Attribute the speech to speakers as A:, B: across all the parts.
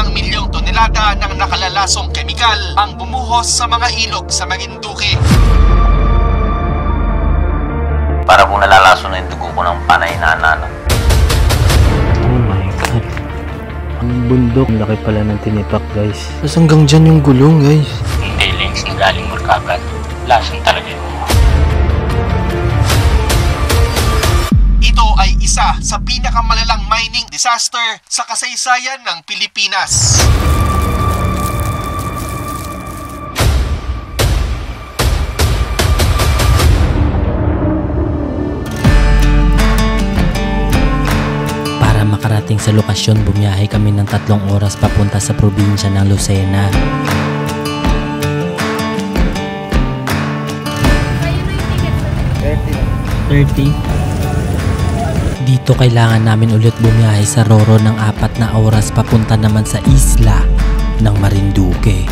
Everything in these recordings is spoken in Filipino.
A: Daang milyong tonelada ng nakalalasong kemikal ang bumuhos sa mga ilog sa Marinduque.
B: Para kung nalalaso na yung dugo ko ng panay na anano.
C: Oh my God. Ang bundok. Ang laki pala ng tinipak, guys. Tapos hanggang dyan yung gulong, guys.
B: Yung tailings na galing Morcaban. Lasang talaga yun.
A: Ito ay isa sa pinakamalalang mining disaster sa kasaysayan ng Pilipinas.
C: Para makarating sa lokasyon, bumiyahe kami ng 3 oras papunta sa probinsya ng Lucena. Dito kailangan namin ulit bumiyahe sa Roro ng 4 na oras papunta naman sa isla ng Marinduque.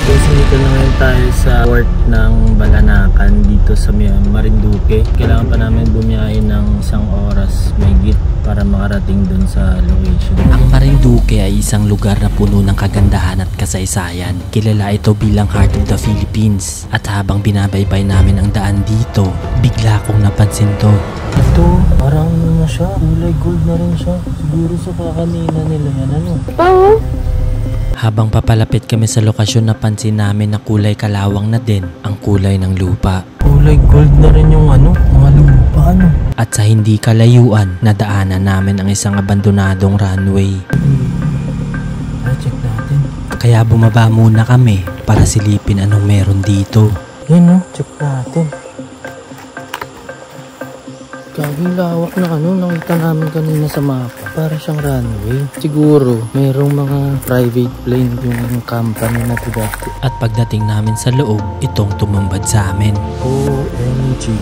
C: Dito na ngayon tayo sa port ng Balanacan dito sa Marinduque. Kailangan pa namin bumiyahe ng 1 oras mahigit para makarating dun sa location. Ang Marinduque ay isang lugar na puno ng kagandahan at kasaysayan. Kilala ito bilang Heart of the Philippines. At habang binabaybay namin ang daan dito, bigla kong napansin to. Ito, parang ano na siya, kulay gold na rin siya. Siguro sa kakanina nila yan, ano? Pao? Habang papalapit kami sa lokasyon, napansin namin na kulay kalawang na din ang kulay ng lupa. Kulay gold na rin yung ano, mga lupa ano. At sa hindi kalayuan, nadaanan namin ang isang abandonadong runway. Check natin. Kaya bumaba muna kami para silipin anong meron dito. Yan check natin. Gaging lawak na ano, nakita namin kanina sa mapa. Para siyang runway. Siguro, mayroong mga private plane yung company na ito dati. At pagdating namin sa loob, itong tumambad sa amin. OMG.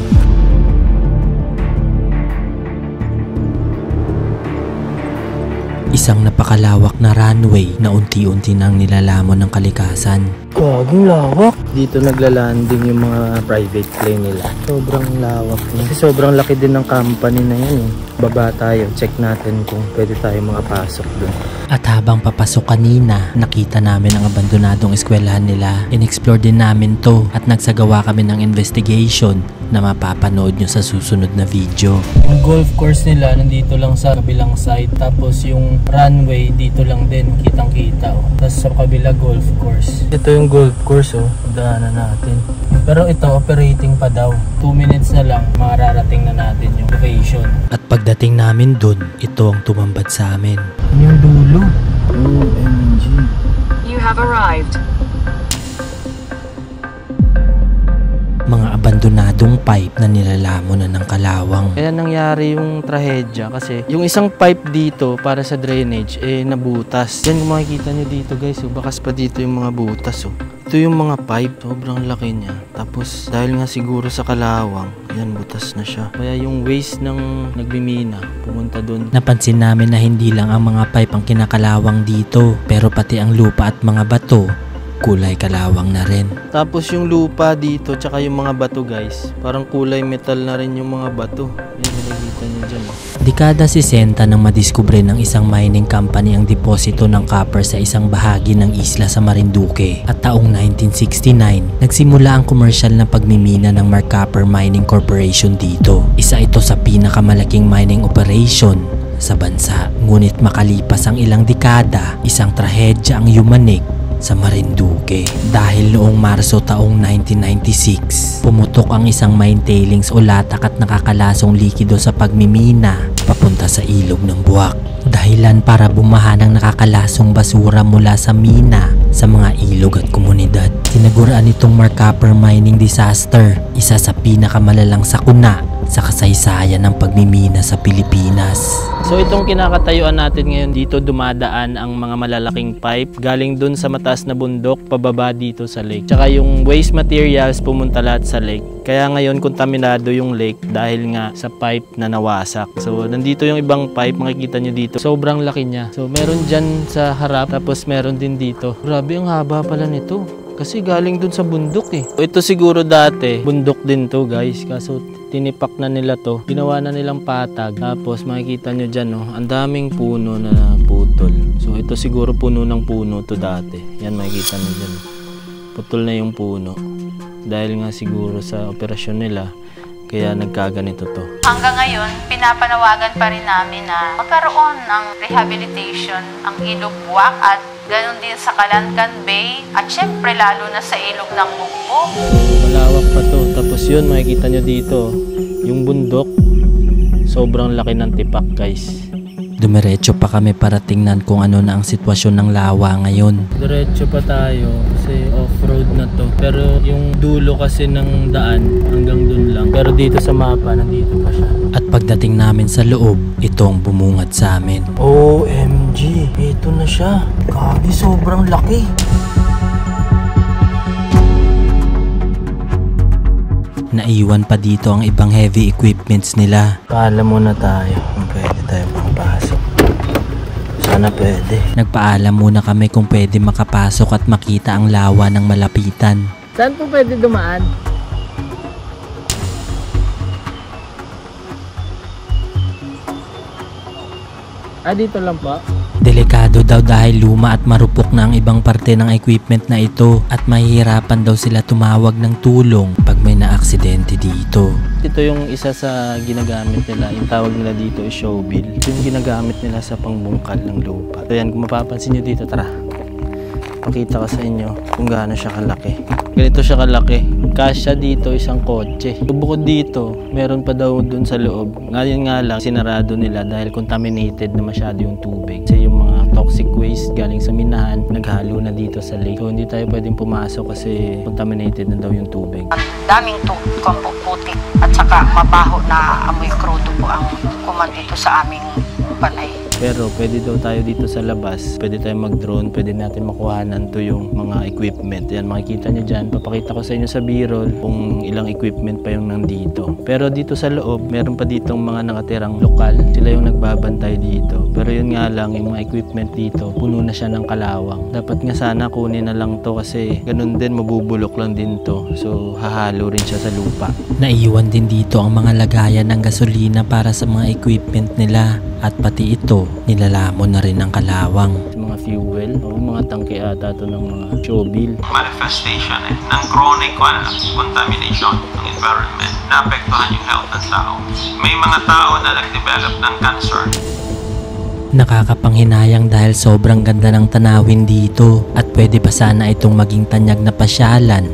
C: Isang napakalawak na runway na unti-unti nang nilalamon ng kalikasan. Gaging lawak. Dito naglalanding yung mga private plane nila. Sobrang lawak niya. Kasi sobrang laki din ng company na yan eh. Baba tayo. Check natin kung pwede tayo makapasok doon. At habang papasok kanina, nakita namin ang abandonadong eskwelahan nila. In-explore din namin to at nagsagawa kami ng investigation na mapapanood nyo sa susunod na video. Yung golf course nila nandito lang sa kabilang side. Tapos yung runway dito lang din. Kitang-kita. Tapos sa kabila golf course. Ito yung golf course daanan natin. Pero ito operating pa daw. 2 minutes na lang mararating na natin yung location. At pagdating namin dun, ito ang tumambad sa amin. Ano yung dulo? OMG.
D: You have arrived.
C: Mga abandonadong pipe na nilalamon na ng kalawang. Kaya nangyari yung trahedya kasi yung isang pipe dito para sa drainage nabutas. Yan kung makikita nyo dito guys, bakas pa dito yung mga butas. Ito yung mga pipe, sobrang laki niya. Tapos dahil nga siguro sa kalawang, yan butas na siya. Kaya yung waste ng nagbimina pumunta dun. Napansin namin na hindi lang ang mga pipe ang kinakalawang dito, pero pati ang lupa at mga bato kulay kalawang na rin. Tapos yung lupa dito tsaka yung mga bato guys, parang kulay metal na rin yung mga bato. Yan, nakikita nyo dyan. Dekada 60 nang madiskubre ng isang mining company ang deposito ng copper sa isang bahagi ng isla sa Marinduque. At taong 1969, nagsimula ang komersyal na pagmimina ng Marcopper Mining Corporation dito. Isa ito sa pinakamalaking mining operation sa bansa. Ngunit makalipas ang ilang dekada, isang trahedya ang yumanig sa Marinduque dahil noong Marso taong 1996 pumutok ang isang mine tailings o latak at nakakalasong likido sa pagmimina papunta sa ilog ng Buwak. Dahilan para bumaha ng nakakalasong basura mula sa mina sa mga ilog at komunidad. Tinagurian itong Marcopper mining disaster, isa sa pinakamalalang sakuna sa kasaysayan ng pagmimina sa Pilipinas. So itong kinakatayuan natin ngayon, dito dumadaan ang mga malalaking pipe galing dun sa mataas na bundok pababa dito sa lake. Tsaka yung waste materials pumunta lahat sa lake. Kaya ngayon kontaminado yung lake dahil nga sa pipe na nawasak. So nandito yung ibang pipe, makikita nyo dito. Sobrang laki niya. So meron dyan sa harap, tapos meron din dito. Grabe, ang haba pala nito. Kasi galing dun sa bundok eh. Ito siguro dati, bundok din to guys. Kaso tinipak na nila to. Ginawa na nilang patag. Tapos makikita nyo dyan, no, ang daming puno na putol. So ito siguro puno ng puno to dati. Yan makikita nyo dyan. Putol na yung puno. Dahil nga siguro sa operasyon nila, kaya nagkaganito to.
E: Hanggang ngayon, pinapanawagan pa rin namin na magkaroon ng rehabilitation ang Ilog Buwak at ganoon din sa Calancan Bay at syempre lalo na sa Ilog ng Bugbo.
C: Malawak pa to. Tapos yun, makikita nyo dito, yung bundok, sobrang laki ng tipak guys.
F: Dumiretso pa kami para tingnan kung ano na ang sitwasyon ng lawa ngayon.
C: Diretso pa tayo kasi off-road na to. Pero yung dulo kasi ng daan hanggang dun lang. Pero dito sa mapa, nandito pa siya.
F: At pagdating namin sa loob, ito ang bumungad sa amin.
C: OMG! Ito na siya. Grabe, sobrang laki.
F: Naiwan pa dito ang ibang heavy equipments nila.
C: Paalam muna tayo kung pwede tayo makapasok. Sana pwede.
F: Nagpaalam muna kami kung pwede makapasok at makita ang lawa ng malapitan.
C: Saan po pwede dumaan? Dito lang po.
F: Delikado daw dahil luma at marupok na ang ibang parte ng equipment na ito at mahihirapan daw sila tumawag ng tulong pag may naaksidente dito.
C: Ito yung isa sa ginagamit nila. Yung tawag nila dito is showbill. Ito yung ginagamit nila sa pangbungkal ng lupa. So yan, kung mapapansin nyo dito, tara. Pakita ko sa inyo kung gaano siya kalaki. Ganito siya kalaki. Kasya dito isang kotse. Bukod dito, meron pa daw dun sa loob. Ngayon nga lang, sinarado nila dahil contaminated na masyado yung tubig. Kasi yung mga toxic waste galing sa minahan, naghalo na dito sa lake. So hindi tayo pwedeng pumasok kasi contaminated na daw yung tubig.
E: Ang daming putik at saka mabaho na amoy krudo po ang kuman dito sa aming panay.
C: Pero pwede daw tayo dito sa labas. Pwede tayo mag-drone. Pwede natin makuhanan to yung mga equipment. Yan, makikita nyo dyan. Papakita ko sa inyo sa B-roll kung ilang equipment pa yung nandito. Pero dito sa loob, meron pa ditong mga nakatirang lokal. Sila yung nagbabantay dito. Pero yun nga lang, yung mga equipment dito, puno na siya ng kalawang. Dapat nga sana kunin na lang to kasi ganun din, mabubulok lang din to. So, hahalo rin siya sa lupa.
F: Naiwan din dito ang mga lagayan ng gasolina para sa mga equipment nila at pati ito, nilalamon na rin ng kalawang.
C: Mga fuel o mga tangke ata to ng mga showbill.
G: Manifestation ng chronic contamination ng environment na apektuhan yung health ng tao. May mga tao na nag-develop ng cancer.
F: Nakakapanghinayang dahil sobrang ganda ng tanawin dito at pwede pa sana itong maging tanyag na pasyalan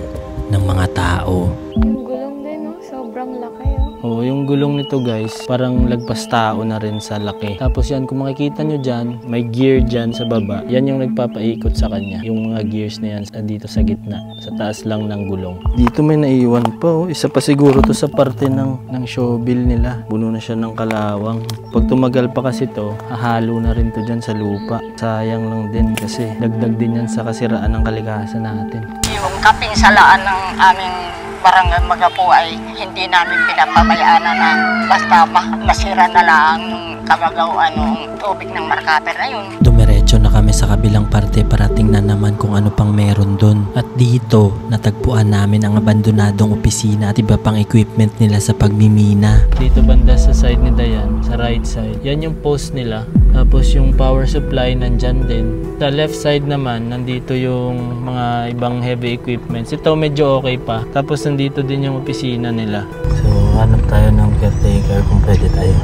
F: ng mga tao.
H: Yung gulong din, no? Sobrang laki, oh.
C: Oo, yung gulong nito guys, parang lagpas tao na rin sa laki. Tapos yan, kung makikita nyo dyan, may gear dyan sa baba. Yan yung nagpapaikot sa kanya. Yung mga gears na yan dito sa gitna. Sa taas lang ng gulong. Dito may naiwan pa, oh. Isa pa siguro to sa parte ng showbill nila. Puno na siya ng kalawang. Pag tumagal pa kasi to, hahalo na rin to dyan sa lupa. Sayang lang din kasi dagdag din yan sa kasiraan ng kalikasan natin.
E: Yung kapinsalaan ng aming barangay Magapo ay hindi namin pinapabayaan na basta masira na lang yung kagagawaan ng tubig ng markaper na yun.
F: Dumiretso na kami sa kabilang parte para tingnan naman kung ano pang meron dun. At dito, natagpuan namin ang abandonadong opisina at iba pang equipment nila sa pagmimina.
C: Dito banda sa side ni Dayan, sa right side, yan yung post nila. Tapos yung power supply nandyan din. Sa left side naman, nandito yung mga ibang heavy equipments. Ito medyo okay pa. Tapos nandito din yung opisina nila. So, hanap tayo ng caretaker kung pwede tayo.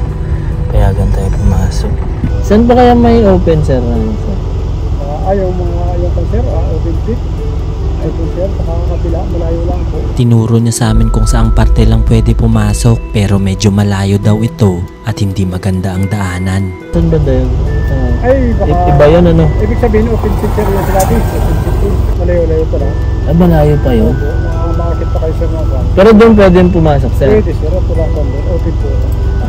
C: Payagan tayo pumasok. Saan ba kaya may open, sir?
I: Ayaw pa, sir. Open pit. Ayaw, sir. Sa kabila, malayo lang po.
F: Tinuro niya sa amin kung saang parte lang pwede pumasok pero medyo malayo daw ito at hindi maganda ang daanan.
C: Saan ba tayo?
I: Ay, baka...
C: Iba yun, ano?
I: Ibig sabihin, open pit, sir. Yung sinabi. Open pit. Malayo-layo pa lang.
C: Malayo pa yun?
I: Makakit pa kayo, sir.
C: Pero doon pwede pumasok, sir?
I: Pwede, sir. Open po.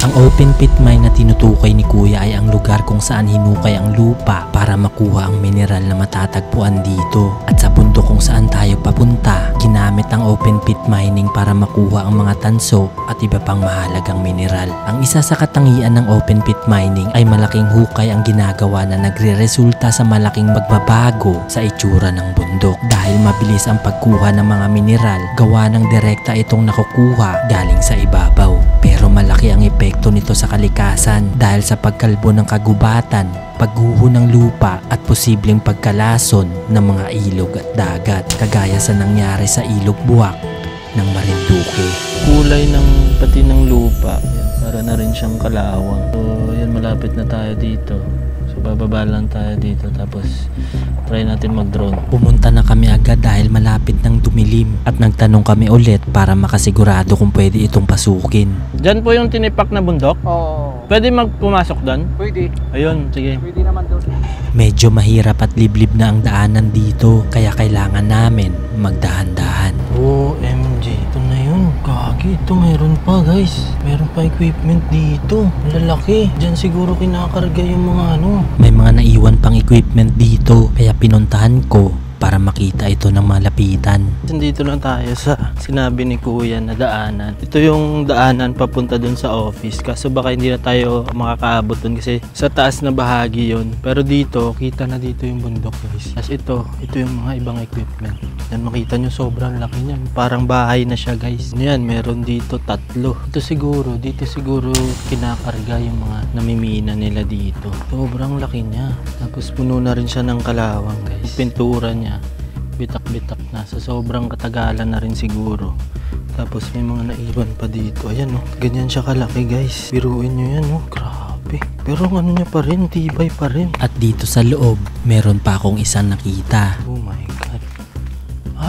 F: Ang open pit mine na tinutukoy ni Kuya ay ang lugar kung saan hinukay ang lupa para makuha ang mineral na matatagpuan dito. At sa bundok kung kung saan tayo papunta. Ginamit ang open pit mining para makuha ang mga tanso at iba pang mahalagang mineral. Ang isa sa katangian ng open pit mining ay malaking hukay ang ginagawa na nagre-resulta sa malaking magbabago sa itsura ng bundok. Dahil mabilis ang pagkuha ng mga mineral, gawa ng direkta itong nakukuha galing sa ibabaw. Pero malaki ang epekto nito sa kalikasan dahil sa pagkalbo ng kagubatan, pagguho ng lupa at posibleng pagkalason ng mga ilog at dagat, kagaya sa nangyari sa ilog Buwak ng Marinduque.
C: Kulay ng pati ng lupa, yan, para na rin siyang kalawang. So yan, malapit na tayo dito. So bababa lang tayo dito, tapos try natin mag-drone.
F: Pumunta na kami agad dahil malapit ng dumilim at nagtanong kami ulit para makasigurado kung pwede itong pasukin.
C: Diyan po yung tinipak na bundok?
I: Oo.
C: Pwede pumasok doon?
I: Pwede.
C: Ayun, sige.
I: Pwede naman doon.
F: Medyo mahirap at liblib na ang daanan dito, kaya kailangan namin magdahan-dahan.
C: OMG, ito na yun. Kagi, ito meron pa guys. Meron pa equipment dito. Lalaki. Diyan siguro kinakarga yung mga ano.
F: May mga naiwan pang equipment dito, kaya pinuntahan ko para makita ito ng malapitan.
C: Dito lang tayo sa sinabi ni Kuya na daanan. Ito yung daanan papunta dun sa office. Kaso baka hindi na tayo makakaabot dun kasi sa taas na bahagi yun. Pero dito, kita na dito yung bundok guys. As ito yung mga ibang equipment. Yan, makita nyo sobrang laki niyan. Parang bahay na siya guys. Yan, meron dito 3. Dito siguro kinakarga yung mga namimina nila dito. Sobrang laki niya. Tapos puno na rin siya ng kalawang guys. Pintura niya bitak-bitak na, sa sobrang katagalan na rin siguro. Tapos may mga naiwan pa dito. Ayan oh, ganyan siya kalaki guys. Biruin nyo yan oh, grabe. Pero ano niya pa rin, tibay pa rin.
F: At dito sa loob, meron pa akong isang nakita.
C: Oh my god.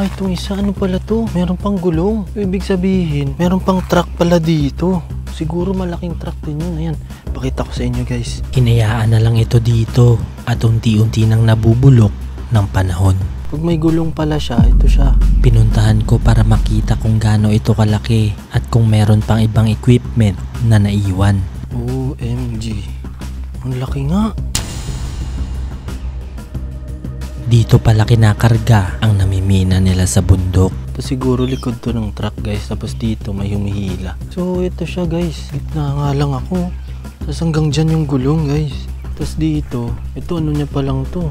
C: Itong isa, ano pala to? Meron pang gulong. Ibig sabihin, meron pang truck pala dito. Siguro malaking truck din yun. Ayan, pakita ko sa inyo guys.
F: Hinayaan na lang ito dito at unti-unti nang nabubulok ng panahon.
C: Pag may gulong pala siya, ito siya.
F: Pinuntahan ko para makita kung gaano ito kalaki at kung meron pang ibang equipment na naiwan.
C: OMG. Ang laki nga.
F: Dito pala kinakarga ang namimina nila sa bundok.
C: Ito siguro likod to ng truck guys. Tapos dito may humihila. So ito siya guys. Gitna nga lang ako. Tapos hanggang dyan yung gulong guys. Tapos dito, ito ano niya pa lang to.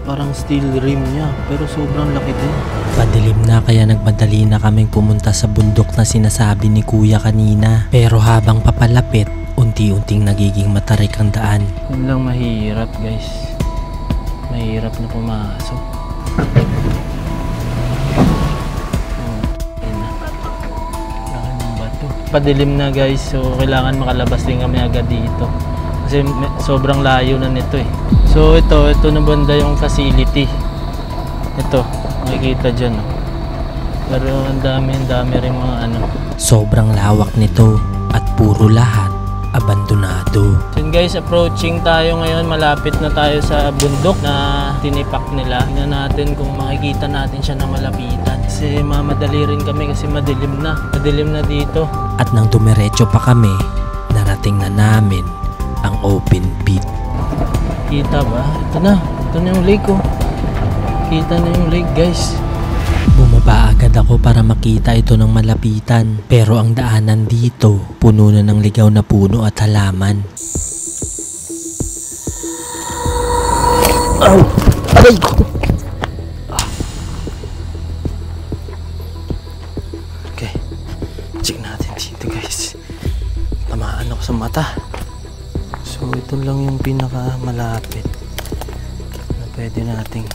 C: Parang steel rim niya, pero sobrang laki din.
F: Padilim na kaya nagmadali na kaming pumunta sa bundok na sinasabi ni Kuya kanina. Pero habang papalapit, unti-unting nagiging matarik ang daan.
C: Yun lang mahirap guys. Mahirap na pumasok. Laki ng bato. Padilim na guys, so kailangan makalabas din kami agad dito. Kasi sobrang layo na nito eh. So ito na banda yung facility. Ito, makikita dyan. Oh. Pero ang dami rin mga ano.
F: Sobrang lawak nito at puro lahat abandonado.
C: So guys, approaching tayo ngayon. Malapit na tayo sa bundok na tinipak nila. Tingnan natin kung makikita natin siya na malapitan. Kasi mamadali rin kami kasi madilim na. Madilim na dito.
F: At nang dumiretso pa kami, narating na namin ang open pit.
C: Kita ba? Ito na yung lake oh. Kita na yung lake guys.
F: Bumaba agad ako para makita ito ng malapitan. Pero ang daanan dito, puno na ng ligaw na puno at halaman.
C: Aray! Okay, check natin dito guys. Tamaan ako sa mata. So ito lang yung pinaka malapit na pwede nating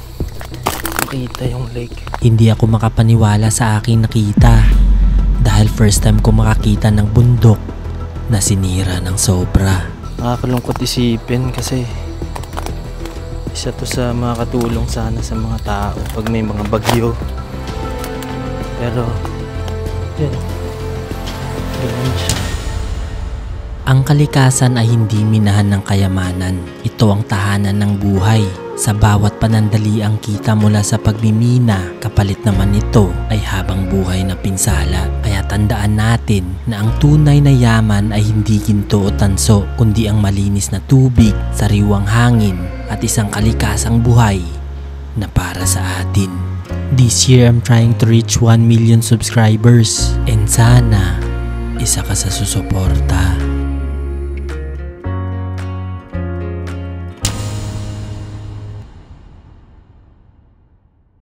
C: makita yung lake.
F: Hindi ako makapaniwala sa aking nakita dahil first time ko makakita ng bundok na sinira ng sobra.
C: Nakakalungkot isipin kasi isa to sa makakatulong sana sa mga tao pag may mga bagyo. Pero yun, ganun siya.
F: Ang kalikasan ay hindi minahan ng kayamanan. Ito ang tahanan ng buhay. Sa bawat panandaliang kita mula sa pagmimina, kapalit naman nito ay habang buhay na pinsala. Kaya tandaan natin na ang tunay na yaman ay hindi ginto o tanso, kundi ang malinis na tubig, sariwang hangin at isang kalikasang buhay na para sa atin. This year, I'm trying to reach 1 million subscribers. And sana, isa ka sa susuporta.